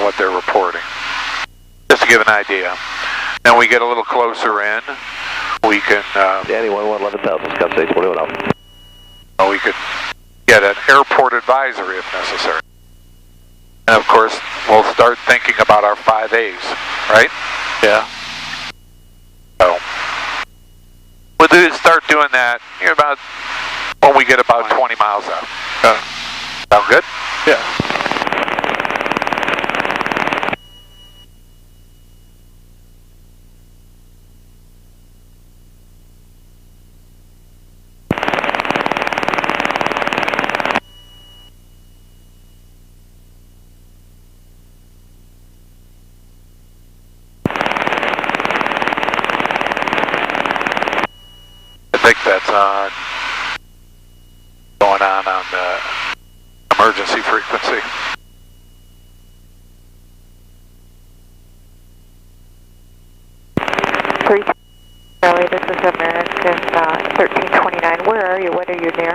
what they're reporting. Just to give an idea. Then we get a little closer in, we can... Danny 11,000, Scott State 21 Alpha. We could get an airport advisory if necessary. And of course, we'll start thinking about our 5As, right? Yeah. So, we'll start doing that about when we get about 20 miles out. Sound good? Yeah. I think that's on, going on the emergency frequency. Charlie, this is American 1329. Where are you? What are you near?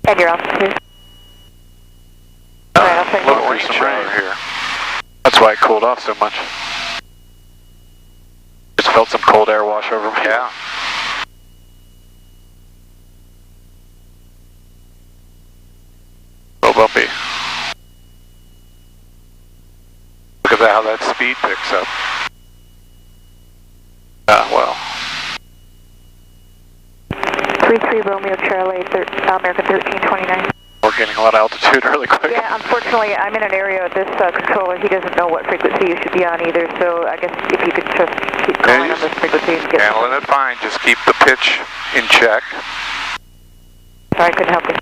And your altitude? A little rain shower here. That's why it cooled off so much. Just felt some cold air wash over me. Yeah. So bumpy. Look at how that speed picks up. Well. 33 Romeo Charlie, American 1329. We're getting a lot of altitude really quick. Yeah, unfortunately, I'm in an area with this controller. He doesn't know what frequency you should be on either, so I guess if you could just keep calling on this frequency and get... Handling it fine, just keep the pitch in check. Sorry, I couldn't help you.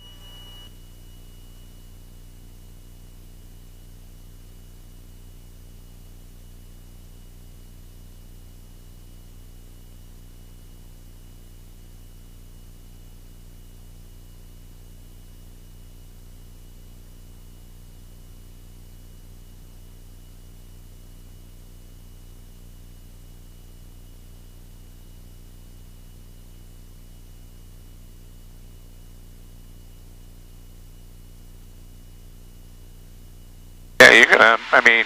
Yeah, you're gonna, I mean,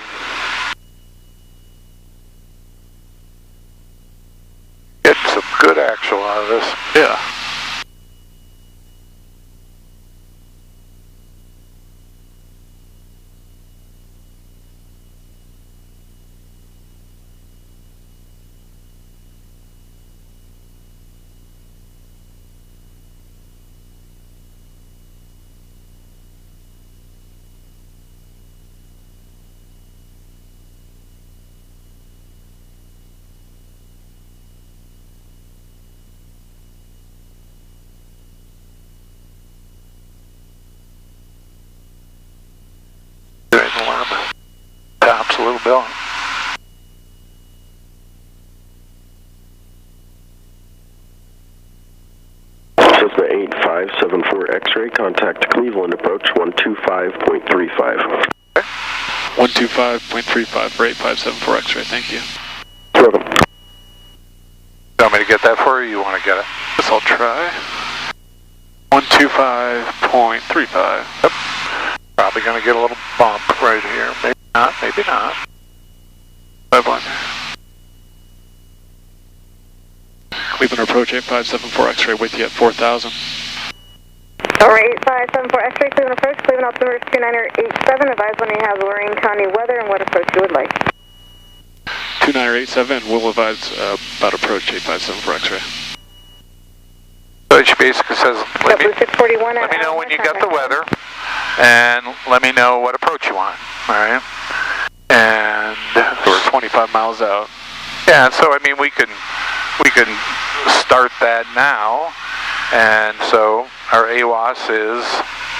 getting some good actual out of this. Yeah. Doing alarm. Top's a little bit. Cessna 8574X ray, contact Cleveland approach 125.35. 125.35 for 8574X ray, thank you. Welcome. You want me to get that for you? You want to get it? Guess I'll try. 125.35. Yep. Probably going to get a little bump right here. Maybe not, maybe not. 51. Cleveland approach 8574X ray with you at 4,000. Alright, 8574 X-ray, Cleveland approach, Cleveland altimeter 2987. Advise when you have Lorraine County weather and what approach you would like. 2987, we'll advise about approach 8574 X-ray. So she basically says, let me know when you got the weather, and let me know what approach you want. All right, and So we're 25 miles out. yeah, so I mean we can start that now, and so our AWAS is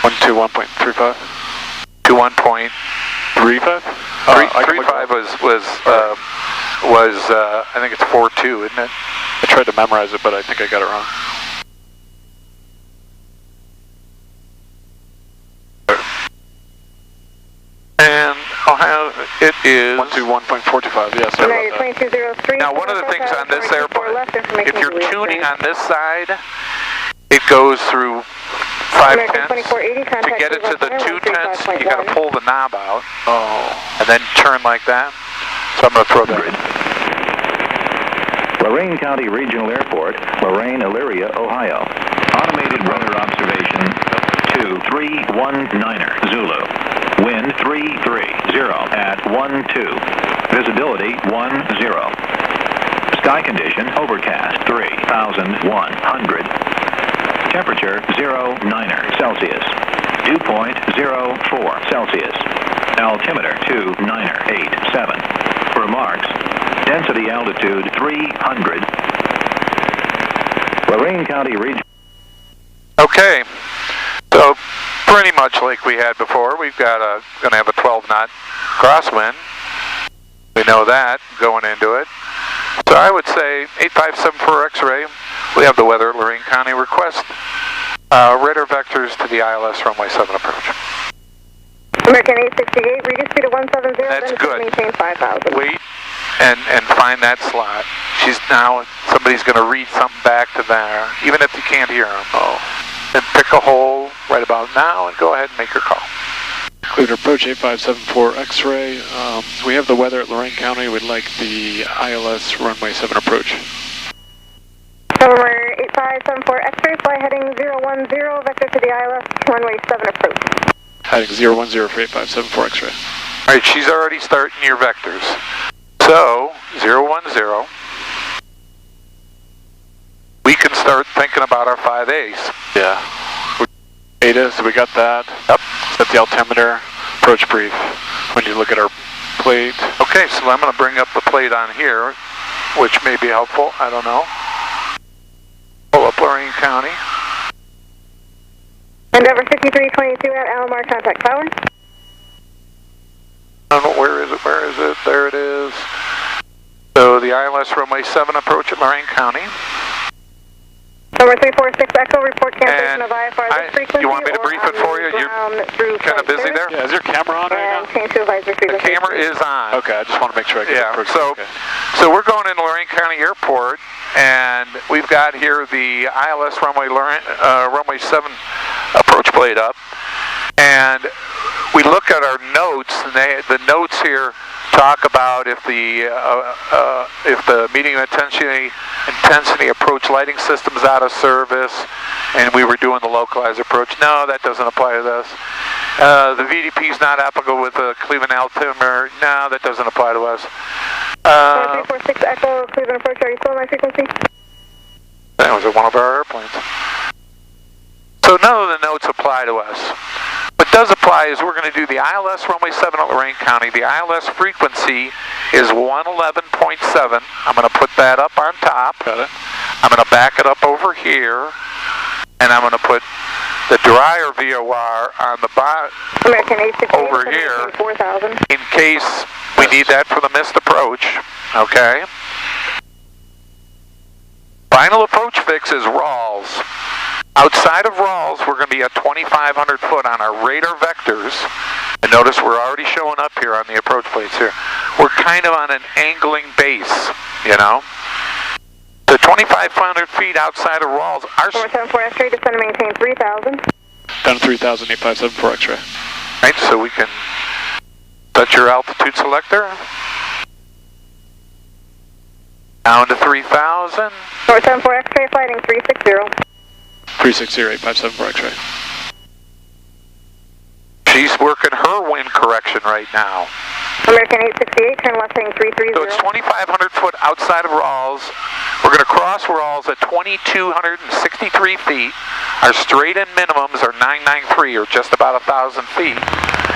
121.35. 21.35. 35 was I think it's 4.2, isn't it? I tried to memorize it, but I think I got it wrong. And Ohio, it is 121.425, yes. United 2203. Now, one of the things on this airplane, if you're tuning on this side, it goes through 5 tenths. To get it to the 2 tenths, you got to pull the knob out. Oh. And then turn like that. So I'm going to throw that in. Lorain County Regional Airport, Lorain, Elyria, Ohio. Automated weather observation 2319er Zulu. Wind 330 at 12. Visibility 10. Sky condition overcast 3,100. Temperature 09er Celsius. Dew point 04 Celsius. Altimeter 2987. Remarks. Density altitude 300. Lorain County Region. Okay, so pretty much like we had before, we've got going to have a 12 knot crosswind. We know that going into it. So I would say 8574 X-ray. We have the weather at Lorain County. Request radar vectors to the ILS runway 7 approach. American 868, reduce speed to 170. That's then good. Maintain 5,000. Wait and find that slot. Somebody's going to read something back to there, even if you can't hear them. And pick a hole right about now and go ahead and make your call. Cleveland approach 8574 X-ray. We have the weather at Lorain County. We'd like the ILS runway 7 approach. November 8574 X-ray, fly heading 010, vector to the ILS, runway 7 approach. Heading 010 for 8574 X-ray. All right, she's already starting your vectors. So, 010. We can start thinking about our 5As. Yeah. Ada, so we got that. Yep. Set the altimeter. Approach brief. When you look at our plate. Okay, so I'm going to bring up the plate on here, which may be helpful. I don't know. Pull up Lorain County. Endeavor 5322 at Alomar, contact tower. I don't know, where is it? There it is. So the ILS runway 7 approach at Lorain County. Number 346 Echo, report cancellation of IFR this frequency. You want me to brief it for you? You're kind of busy there? Yeah, is your camera on right now? Change to advisory frequency. The camera is on. Okay, I just want to make sure I get it. So we're going into Lorain County Airport, and we've got here the ILS runway 7 approach plate up, and we look at our notes, and the notes here talk about if the medium intensity approach lighting system is out of service, and we were doing the localized approach. No, that doesn't apply to this. The VDP is not applicable with the Cleveland altimeter. No, that doesn't apply to us. 346 Echo, Cleveland approach. Are you still on my frequency? That was at one of our airplanes. So none of the notes apply to us. What does apply is we're going to do the ILS runway 7 at Lorain County. The ILS frequency is 111.7. I'm going to put that up on top. Got it. I'm going to back it up over here, and I'm going to put the dryer VOR on the bottom over here 4,000. in case we need that for the missed approach. Okay. Final approach fix is Rawls. Outside of Rawls, we're going to be at 2,500 foot on our radar vectors. And notice we're already showing up here on the approach plates here. We're kind of on an angling base, you know. The 2,500 feet outside of Rawls. Our 474 X-ray, descend and maintain 3,000. Down to 3,000, 8574 X-ray. Right, so we can set your altitude selector. Down to 3,000. 474 X-ray, flighting 360. 360, 8574 X-ray. She's working her wind correction right now. American 868, turn left heading 330. So it's 2,500 foot outside of Rawls. We're going to cross Rawls at 2,263 feet. Our straight-in minimums are 993, or just about 1,000 feet.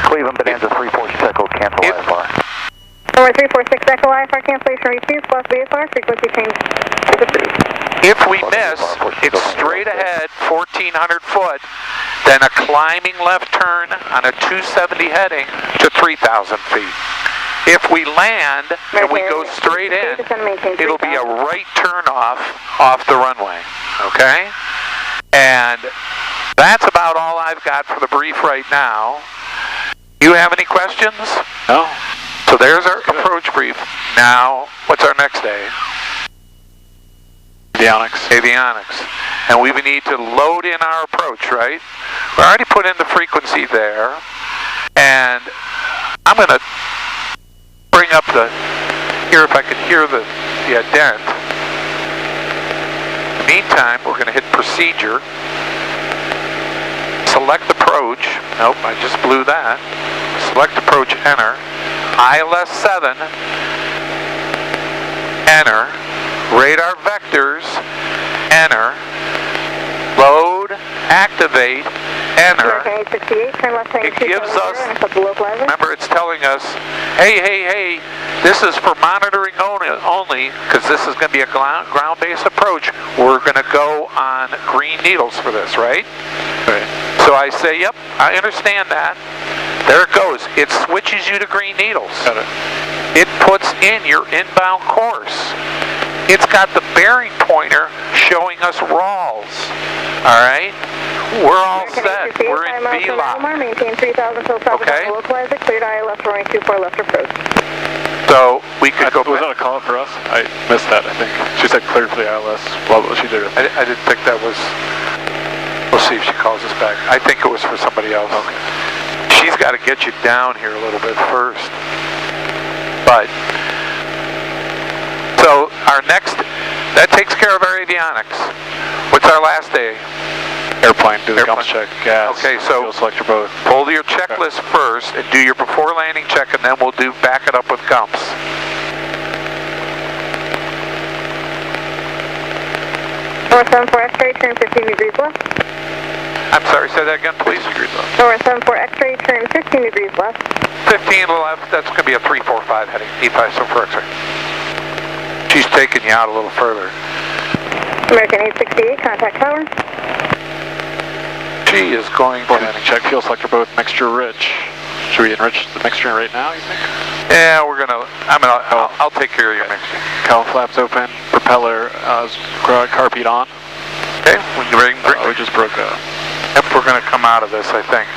Cleveland Bonanza 346 Echo, cancel IFR. Number 346 Echo, IFR cancellation received, plus VFR, frequency change is approved. If we miss, it's straight ahead, 1,400 foot, then a climbing left turn on a 270 heading to 3,000 feet. If we land and we go straight in, it'll be a right turn off the runway, okay? And that's about all I've got for the brief right now. You you have any questions? No. So there's our approach brief. Now, what's our next day? Avionics. Avionics. And we need to load in our approach, right? We already put in the frequency there. And I'm going to bring up here if I can hear the dent. In the meantime, we're going to hit procedure. Select approach. Nope, I just blew that. Select approach, enter. ILS 7, enter. Radar vectors, enter. Load, activate, enter. It gives us, remember it's telling us, hey, this is for monitoring only, because this is going to be a ground-based approach. We're going to go on green needles for this, right? Right. So I say, yep, I understand that. There it goes. It switches you to green needles. Got it. It puts in your inbound course. It's got the bearing pointer showing us RALs. All right? We're all set. We're in VLOC. Maintain 3,000 till south Okay. localizer, cleared ILS runway 24 left approach. So we could go Was that a call for us? I missed that, I think. She said cleared for the ILS. Well, she did it. I didn't think that was... We'll see if she calls us back. I think it was for somebody else. Okay. She's got to get you down here a little bit first. But... So our next... That takes care of our avionics. What's our last day? Airplane, do the gums check, gas, Okay, so fuel selector both. pull your checklist first and do your before landing check, and then we'll back it up with gumps. North 74 X-ray, turn 15 degrees left. I'm sorry, say that again, please. North 74 X-ray, turn 15 degrees left. 15 left, that's going to be a 345 heading, 8574 X-ray. She's taking you out a little further. American 868, contact tower. She is going to... Landing check, fuel selector both, mixture rich. Should we enrich the mixture right now, you think? Yeah, we're going to... I'll take care of your mixture. Cowl flaps open, propeller, carpet on. Okay, when you're ready, We just broke up. Yep, we're going to come out of this, I think.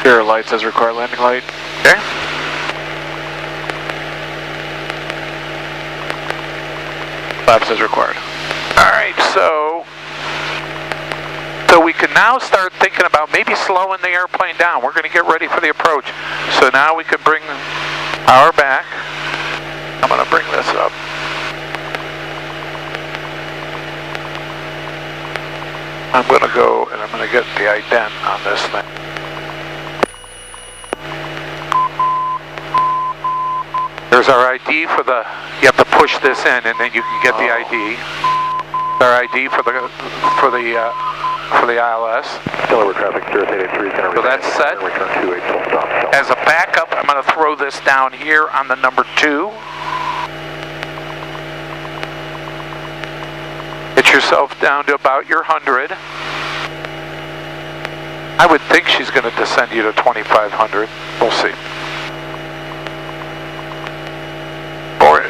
Here are lights as required, landing light. Okay. Flaps as required. All right, so we can now start thinking about maybe slowing the airplane down. We're going to get ready for the approach. So now we can bring power back. I'm going to bring this up. I'm going to go and I'm going to get the ident on this thing. There's our ID for the, you have to push this in and then you can get the ID. Our ID for the ILS. Still over traffic, 0883 is going to So that's set. return 28 full stop. As a backup, I'm going to throw this down here on the number 2. Get yourself down to about your 100. I would think she's going to descend you to 2,500. We'll see. Or,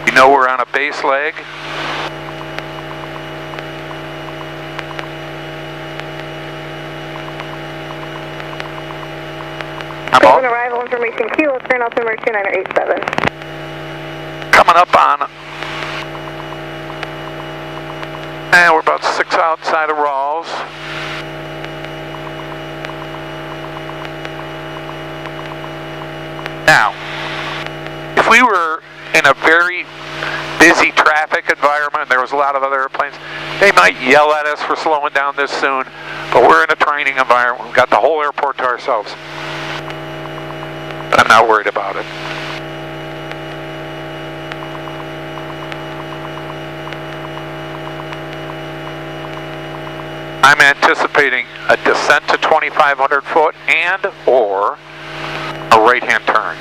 you know we're on a base leg. Cleveland arrival information Kilo, turn altimeter 2987. Coming up on, and we're about 6 outside of Rawls. Now, if we were in a very busy traffic environment, there was a lot of other airplanes, they might yell at us for slowing down this soon, but we're in a training environment, we've got the whole airport to ourselves. But I'm not worried about it. I'm anticipating a descent to 2,500 foot and or a right-hand turn.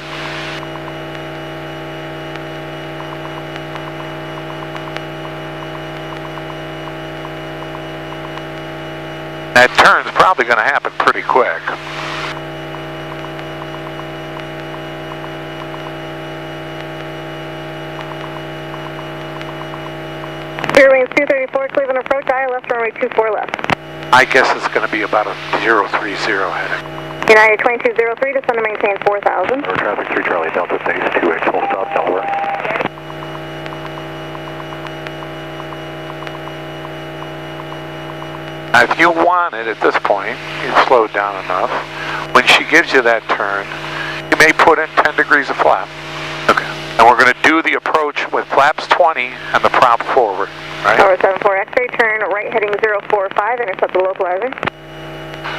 That turn's probably going to happen pretty quick. Airwings 234, Cleveland approach, ILS runway 24 left. I guess it's going to be about a 030 heading. United 2203, descend and maintain 4000. Number traffic 3 Charlie Delta base 2H, full stop, Delaware. Now, if you want it at this point, you've slowed down enough. When she gives you that turn, you may put in 10 degrees of flap. Okay. And we're going to do the approach with flaps 20 and the prop forward, right? Tower 74 X-ray, turn right heading 045, intercept the localizer.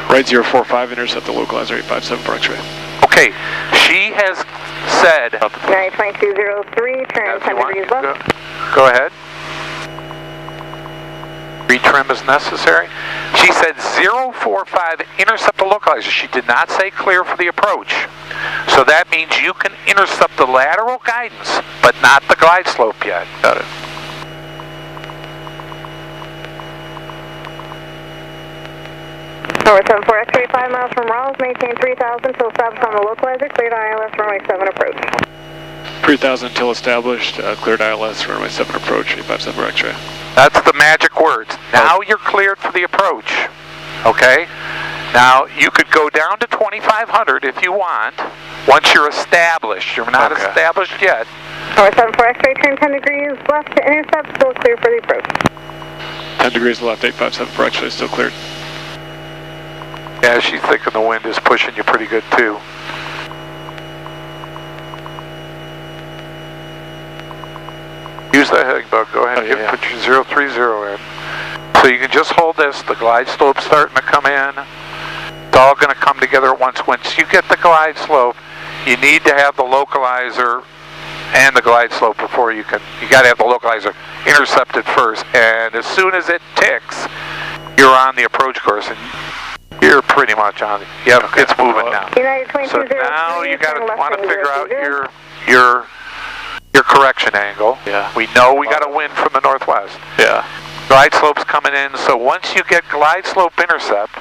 Right 045, intercept the localizer 8574 X-ray. Okay, she has said... United 2203, turn 10 degrees left. Go ahead. Retrim is necessary. She said 045, intercept the localizer. She did not say clear for the approach. So that means you can intercept the lateral guidance, but not the glide slope yet. Got it. Tower 74 X-ray, 5 miles from Rawls, maintain 3000 till established on the localizer, cleared ILS runway 7 approach. 3000 until established, cleared ILS, runway 7 approach, 857 X-ray. That's the magic words. Now you're cleared for the approach, okay? Now, you could go down to 2500 if you want, once you're established. You're not established yet. Tower 74 X-ray, turn 10 degrees left to intercept, still clear for the approach. 10 degrees left, 857 X-ray, still cleared. Yeah, she's thinking the wind is pushing you pretty good too. Use the heading bug. Go ahead and put your 030 in. So you can just hold this. The glide slope's starting to come in. It's all going to come together at once. Once you get the glide slope, you need to have the localizer and the glide slope before you can. You got to have the localizer intercepted first. And as soon as it ticks, you're on the approach course, and you're pretty much on it. Yep, it's moving now. So now you got to want to figure out your correction angle. Yeah. We know we got a wind from the northwest. Yeah. Glide slope's coming in, so once you get glide slope intercept,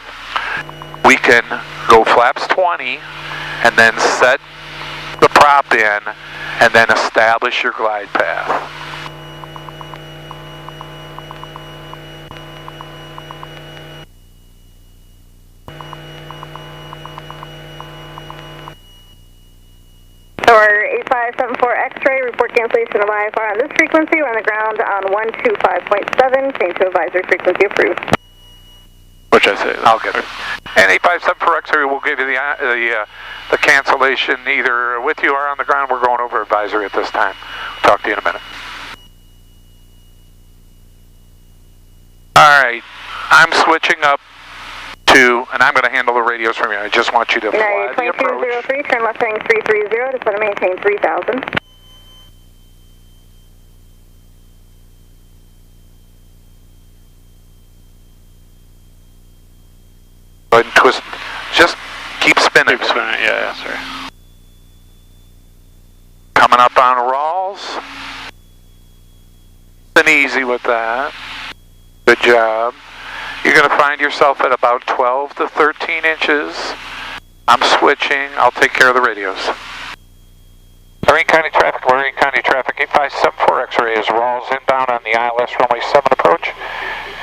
we can go flaps 20 and then set the prop in and then establish your glide path. Tower 8574 X-ray, report cancellation of IFR on this frequency. We're on the ground on 125.7, change to advisory frequency approved. Which I say? I'll get it. And 8574 X-ray will give you the cancellation either with you or on the ground. We're going over advisory at this time. Talk to you in a minute. All right, I'm switching up to, and I'm going to handle the radios from here. I just want you to fly the approach. 2203, turn left heading 330 to set and maintain 3000. Go ahead and twist. Just keep spinning. Keep spinning, yeah, sorry. Coming up on Rawls. And easy with that. Good job. You're going to find yourself at about 12 to 13 inches. I'm switching. I'll take care of the radios. Lorraine County traffic, 8574 X-ray is Rawls inbound on the ILS runway 7 approach.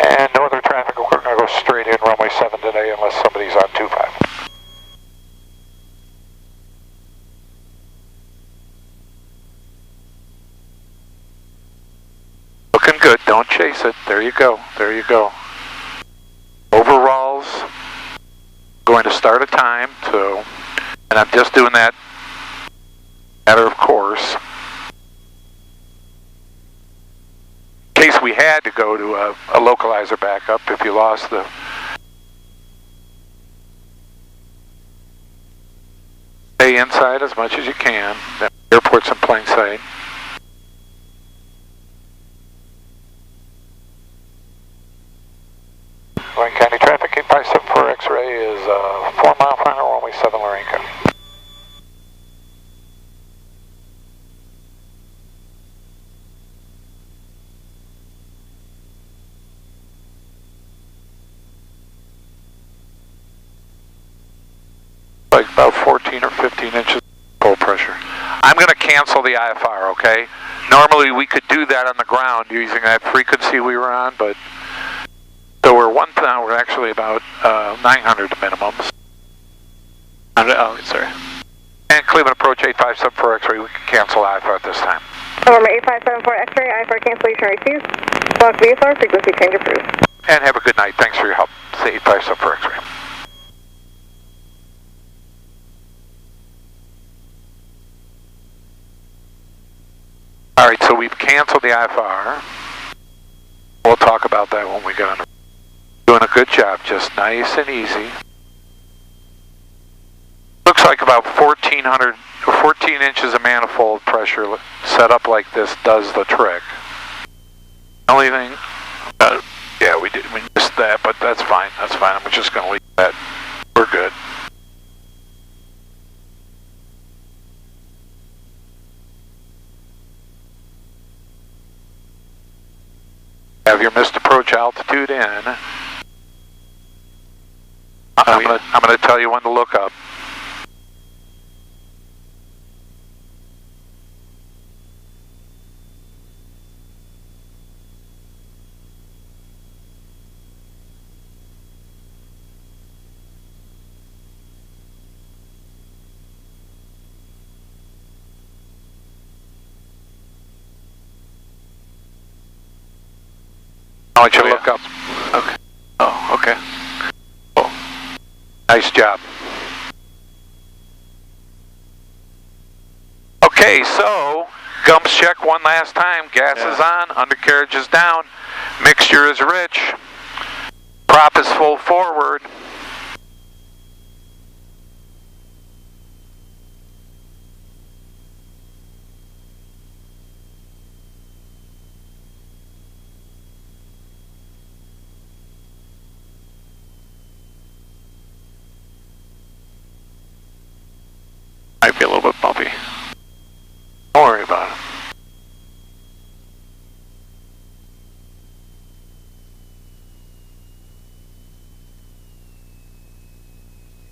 And no other traffic, we're going to go straight in runway 7 today unless somebody's on 25. Looking good. Don't chase it. There you go. There you go. Overalls, going to start a time, so, and I'm just doing that matter of course. In case we had to go to a localizer backup if you lost the... Stay inside as much as you can. The airport's in plain sight. Lorraine County traffic, 8574 X-ray is 4 mile final, runway 7 Lorraine County. Like about 14 or 15 inches cold pressure. I'm going to cancel the IFR, okay? Normally we could do that on the ground using that frequency we were on, but so we're actually about 900 minimums. Oh, sorry. And Cleveland approach 8574 X-ray, we can cancel IFR at this time. November 8574 X-ray, IFR cancellation received. Block VFR, frequency change approved. And have a good night. Thanks for your help. Say 8574 X-ray. All right, so we've canceled the IFR. We'll talk about that when we get on. Doing a good job, just nice and easy. Looks like about 14 inches of manifold pressure set up like this does the trick. Only thing, yeah, we missed that, but that's fine. That's fine. I'm just going to leave that. We're good. Have your missed approach altitude in. I'm going to tell you when to look up. I want you to look up. Okay. Oh, okay. Oh. Nice job. Okay, so gumps check one last time. Gas is on, undercarriage is down, mixture is rich, prop is full forward. Might be a little bit bumpy. Don't worry about it.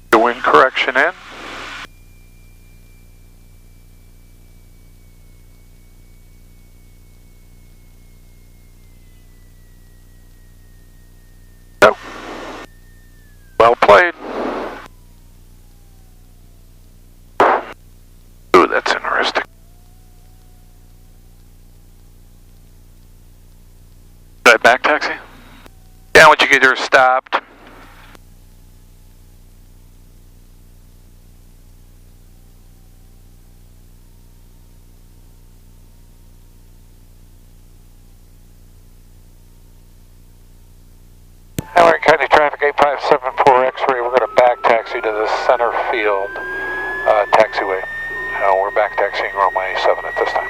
The wind correction in. No. Well played. Ooh, that's interesting. Did I back taxi? Yeah, once you get her stopped. Lorraine County Traffic 8574 X-ray, we're going to back taxi to the center field taxiway. We're back taxiing runway 7 at this time.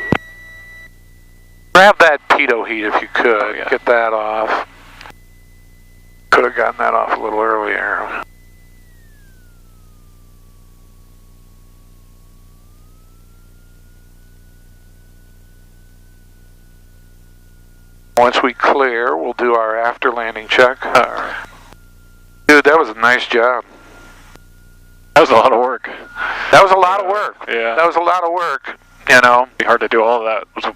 Grab that pitot heat if you could. Yeah. Get that off. Could have gotten that off a little earlier. Once we clear, we'll do our after landing check. Alright. Dude, that was a nice job. That was a lot of work. That was a lot of work. Yeah. That was a lot of work, you know. It'd be hard to do all of that.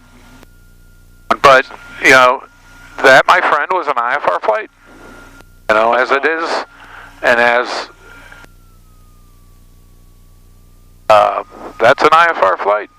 But, you know, that, my friend, was an IFR flight. You know, as it is, and as, that's an IFR flight.